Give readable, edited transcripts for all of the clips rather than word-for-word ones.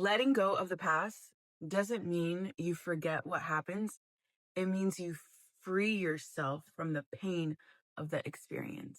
Letting go of the past doesn't mean you forget what happens. It means you free yourself from the pain of the experience.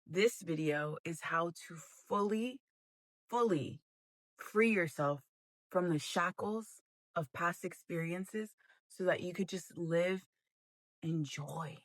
This video is how to fully free yourself from the shackles of past experiences so that you could just live in joy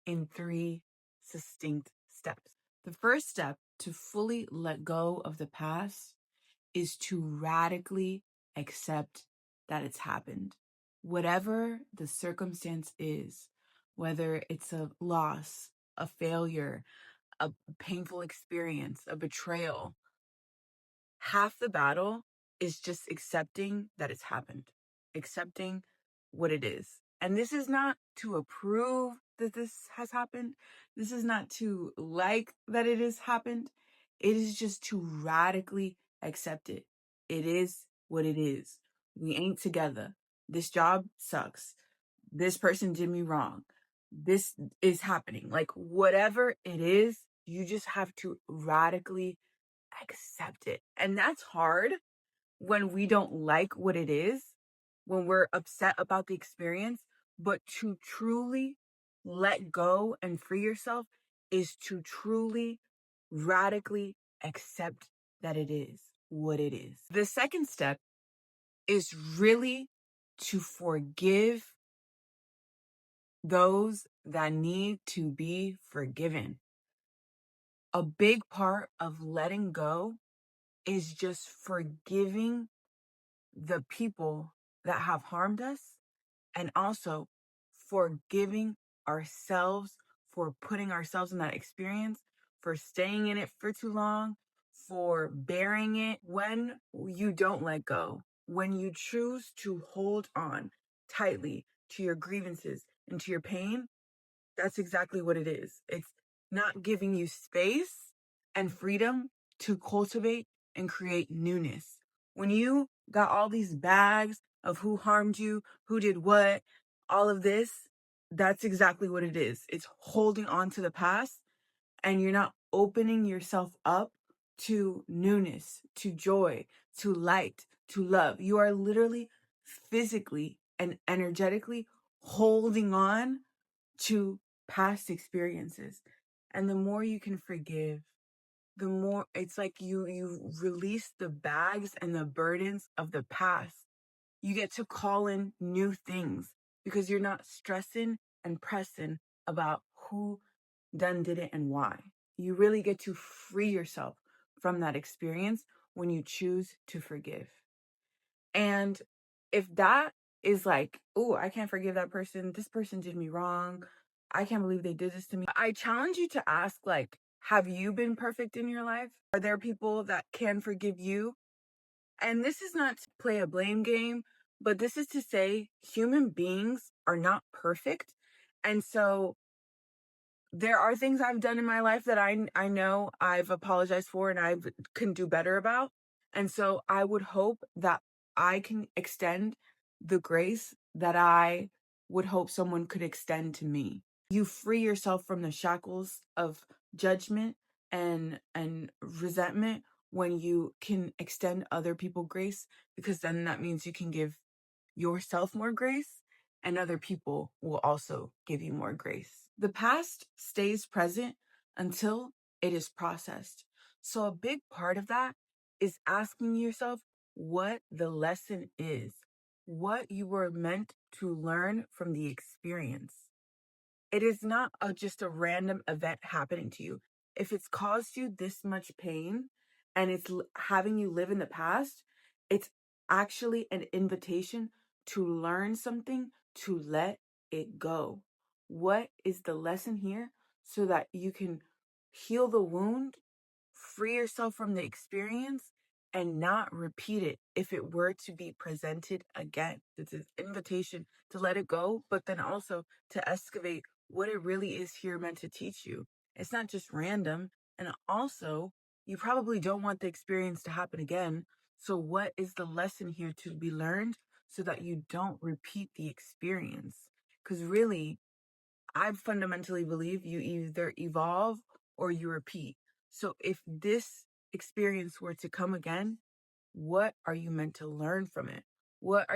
in 3 succinct steps. The first step to fully let go of the past is to radically accept that it's happened. Whatever the circumstance is, whether it's a loss, a failure, a painful experience, a betrayal, half the battle is just accepting that it's happened, accepting what it is. And this is not to approve that this has happened. This is not to like that it has happened. It is just to radically accept it. It is what it is. We ain't together. This job sucks. This person did me wrong. This is happening. Like, whatever it is, you just have to radically accept it. And that's hard when we don't like what it is, when we're upset about the experience. But to truly let go and free yourself is to truly, radically accept that it is what it is. The second step is really to forgive those that need to be forgiven. A big part of letting go is just forgiving the people that have harmed us, and also forgiving ourselves for putting ourselves in that experience, for staying in it for too long, for bearing it. When you don't let go, when you choose to hold on tightly to your grievances and to your pain, that's exactly what it is. It's not giving you space and freedom to cultivate and create newness. When you got all these bags of who harmed you, who did what, all of this, that's exactly what it is. It's holding on to the past, and you're not opening yourself up to newness, to joy, to light, to love. You are literally physically and energetically holding on to past experiences. And the more you can forgive, the more it's like you release the bags and the burdens of the past. You get to call in new things because you're not stressing and pressing about who done did it and why. You really get to free yourself from that experience when you choose to forgive. And if that is like, oh, I can't forgive that person, this person did me wrong, I can't believe they did this to me, I challenge you to ask, like, have you been perfect in your life? Are there people that can forgive you? And this is not to play a blame game, but this is to say human beings are not perfect. And so there are things I've done in my life that I know I've apologized for and I can do better about. And so I would hope that I can extend the grace that I would hope someone could extend to me. You free yourself from the shackles of judgment and resentment when you can extend other people grace, because then that means you can give yourself more grace, and other people will also give you more grace. The past stays present until it is processed. So a big part of that is asking yourself what the lesson is, what you were meant to learn from the experience. It is not just a random event happening to you. If it's caused you this much pain and it's having you live in the past, it's actually an invitation to learn something, to let it go. What is the lesson here so that you can heal the wound, free yourself from the experience, and not repeat it if it were to be presented again? It's an invitation to let it go, but then also to excavate what it really is here meant to teach you. It's not just random. And also, you probably don't want the experience to happen again. So what is the lesson here to be learned so that you don't repeat the experience? Because really, I fundamentally believe you either evolve or you repeat. So if this experience were to come again, what are you meant to learn from it? What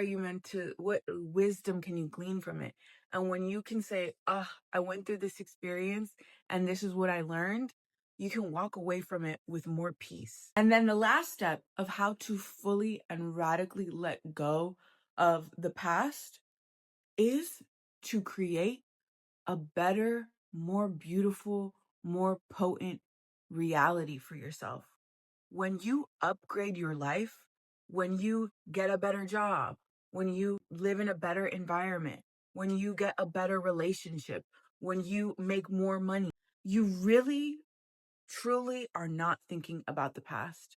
wisdom can you glean from it? And when you can say, I went through this experience and this is what I learned, you can walk away from it with more peace. And then the last step of how to fully and radically let go of the past is to create a better, more beautiful, more potent reality for yourself. When you upgrade your life, when you get a better job, when you live in a better environment, when you get a better relationship, when you make more money, you really, truly are not thinking about the past.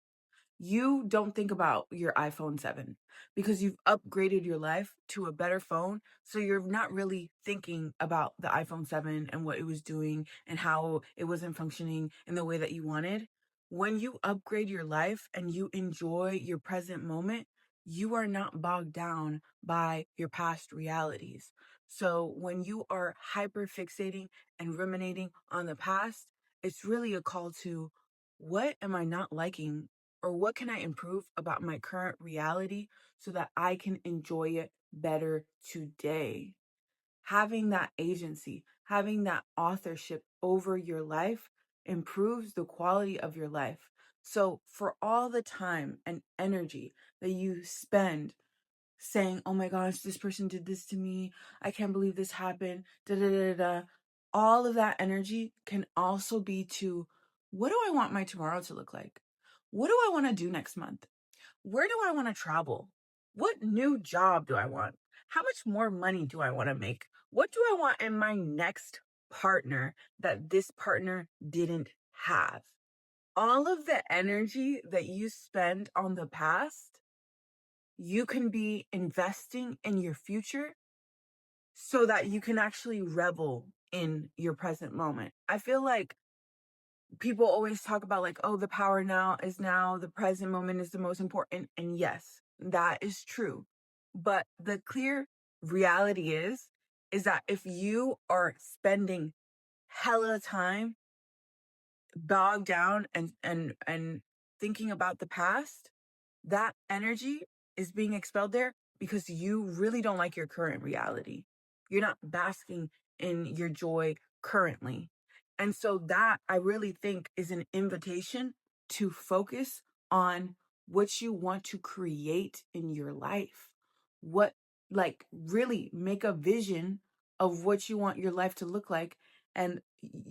You don't think about your iPhone 7 because you've upgraded your life to a better phone. So you're not really thinking about the iPhone 7 and what it was doing and how it wasn't functioning in the way that you wanted. When you upgrade your life and you enjoy your present moment, you are not bogged down by your past realities. So when you are hyper fixating and ruminating on the past, it's really a call to, what am I not liking, or what can I improve about my current reality so that I can enjoy it better today? Having that agency, having that authorship over your life improves the quality of your life. So, for all the time and energy that you spend saying, oh my gosh, this person did this to me, I can't believe this happened, da da da da, all of that energy can also be to, what do I want my tomorrow to look like? What do I want to do next month? Where do I want to travel? What new job do I want? How much more money do I want to make? What do I want in my next partner that this partner didn't have? All of the energy that you spend on the past, you can be investing in your future so that you can actually revel in your present moment. I feel like people always talk about, like, oh, the power now is now, the present moment is the most important. And yes, that is true. But the clear reality is that if you are spending hella time bogged down and thinking about the past, that energy is being expelled there because you really don't like your current reality. You're not basking in your joy currently. And so that, I really think, is an invitation to focus on what you want to create in your life. What, like, really make a vision of what you want your life to look like and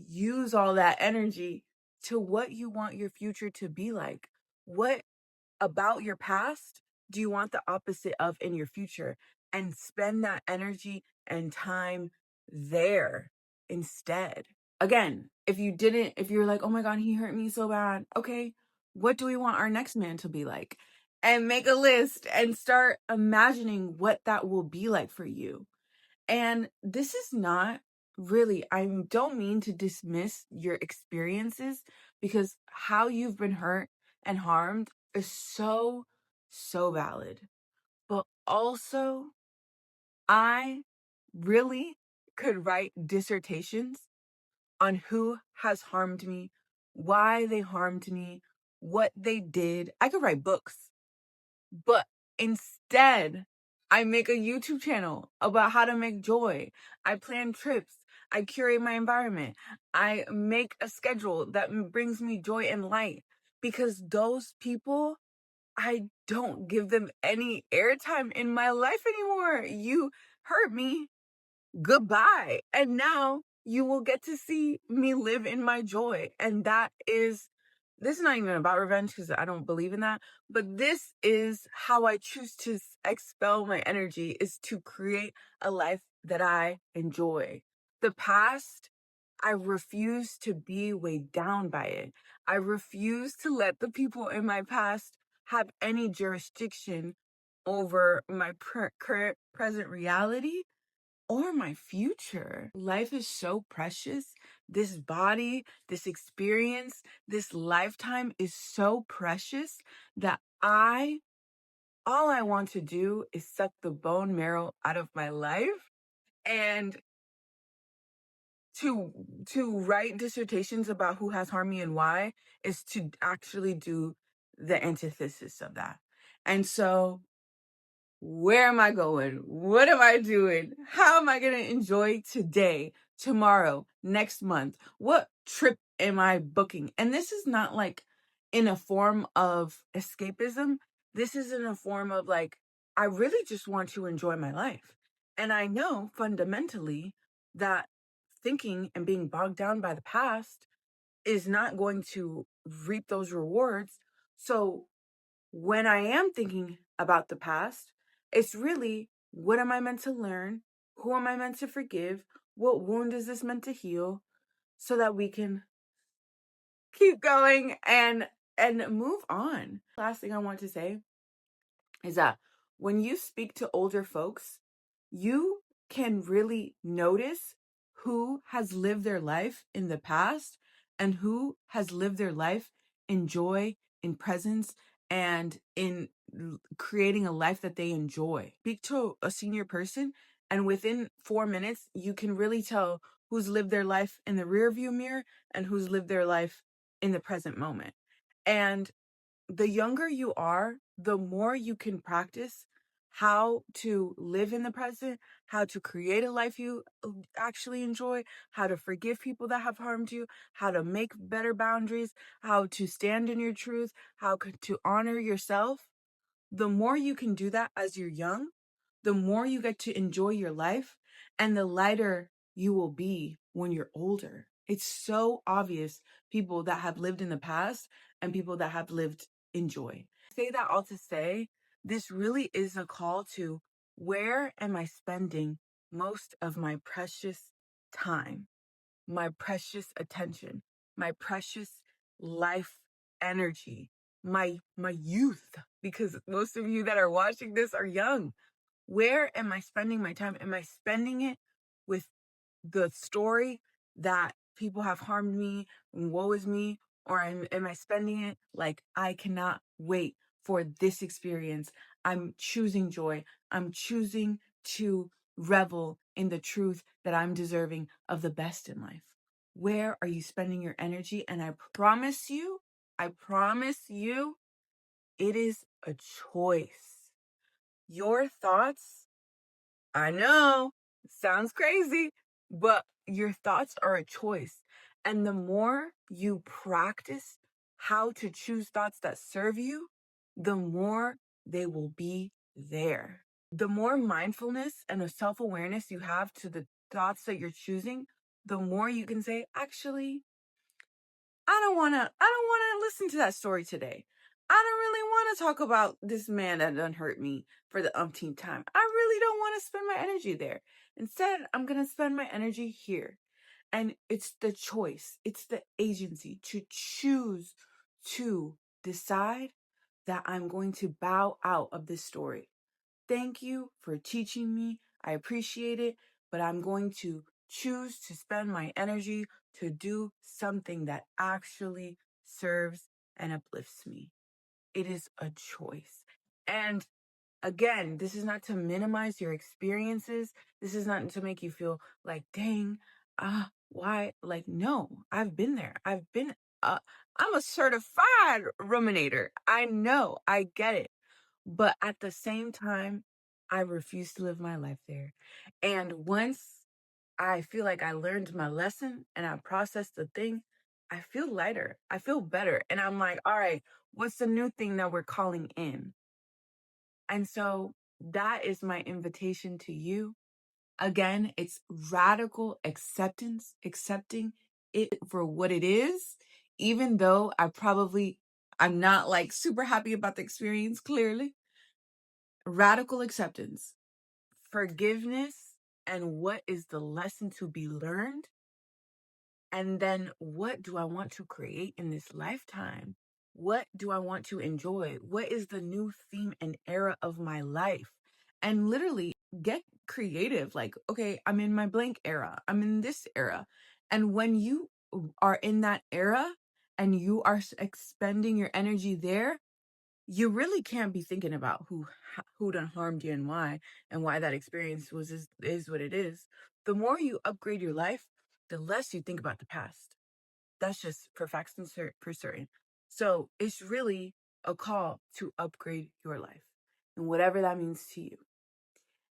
use all that energy to what you want your future to be like. What about your past do you want the opposite of in your future? And spend that energy and time there instead. Again, if you're like, oh my God, he hurt me so bad. Okay, what do we want our next man to be like? And make a list and start imagining what that will be like for you. And this is not really, I don't mean to dismiss your experiences, because how you've been hurt and harmed is so, so valid. But also, I really could write dissertations on who has harmed me, why they harmed me, what they did. I could write books. But instead, I make a YouTube channel about how to make joy. I plan trips. I curate my environment. I make a schedule that brings me joy and light, because those people, I don't give them any airtime in my life anymore. You hurt me. Goodbye. And now you will get to see me live in my joy. And this is not even about revenge, because I don't believe in that. But this is how I choose to expel my energy, is to create a life that I enjoy. The past, I refuse to be weighed down by it. I refuse to let the people in my past have any jurisdiction over my current present reality or my future. Life is so precious. This body, this experience, this lifetime is so precious that all I want to do is suck the bone marrow out of my life. And to write dissertations about who has harmed me and why is to actually do the antithesis of that. And so, where am I going? What am I doing? How am I going to enjoy today, tomorrow, next month? What trip am I booking? And this is not like in a form of escapism. This is in a form of like, I really just want to enjoy my life. And I know fundamentally that thinking and being bogged down by the past is not going to reap those rewards. So when I am thinking about the past, it's really, what am I meant to learn? Who am I meant to forgive? What wound is this meant to heal? So that we can keep going and move on. Last thing I want to say is that when you speak to older folks, you can really notice who has lived their life in the past and who has lived their life in joy, in presence, and in creating a life that they enjoy. Speak to a senior person, and within 4 minutes, you can really tell who's lived their life in the rearview mirror and who's lived their life in the present moment. And the younger you are, the more you can practice how to live in the present, how to create a life you actually enjoy, how to forgive people that have harmed you, how to make better boundaries, how to stand in your truth, to honor yourself. The more you can do that as you're young, the more you get to enjoy your life and the lighter you will be when you're older. It's so obvious, people that have lived in the past and people that have lived in joy. I say that all to say, this really is a call to, where am I spending most of my precious time, my precious attention, my precious life energy, my youth, because most of you that are watching this are young. Where am I spending my time? Am I spending it with the story that people have harmed me and woe is me? Or am I spending it like, I cannot wait for this experience? I'm choosing joy. I'm choosing to revel in the truth that I'm deserving of the best in life. Where are you spending your energy? And I promise you, it is a choice. Your thoughts, I know, sounds crazy, but your thoughts are a choice. And the more you practice how to choose thoughts that serve you, the more they will be there. The more mindfulness and a self-awareness you have to the thoughts that you're choosing, the more you can say, actually, I don't wanna listen to that story today. I don't really want to talk about this man that done hurt me for the umpteenth time. I really don't want to spend my energy there. Instead, I'm gonna spend my energy here. And it's the choice, it's the agency to choose to decide that I'm going to bow out of this story. Thank you for teaching me. I appreciate it, but I'm going to choose to spend my energy to do something that actually serves and uplifts me. It is a choice. And again, this is not to minimize your experiences. This is not to make you feel like, dang, why? Like, no, I've been there. Uh, I'm a certified ruminator. I know, I get it. But at the same time, I refuse to live my life there. And once I feel like I learned my lesson and I processed the thing, I feel lighter. I feel better. And I'm like, all right, what's the new thing that we're calling in? And so that is my invitation to you. Again, it's radical acceptance, accepting it for what it is, even though I'm not like super happy about the experience, clearly. Radical acceptance, forgiveness, and what is the lesson to be learned? And then what do I want to create in this lifetime? What do I want to enjoy? What is the new theme and era of my life? And literally get creative. Like, okay, I'm in my blank era. I'm in this era. And when you are in that era and you are expending your energy there, you really can't be thinking about who done harmed you and why that experience is what it is. The more you upgrade your life, the less you think about the past. That's just for facts and for certain. So it's really a call to upgrade your life, and whatever that means to you.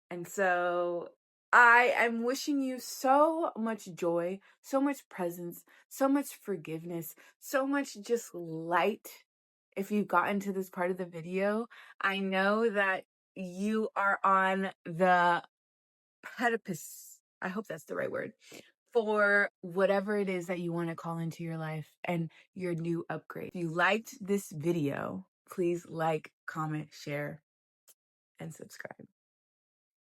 And so I am wishing you so much joy, so much presence, so much forgiveness, so much just light. If you've gotten to this part of the video, I know that you are on the precipice, I hope that's the right word, for whatever it is that you want to call into your life and your new upgrade. If you liked this video, please like, comment, share, and subscribe.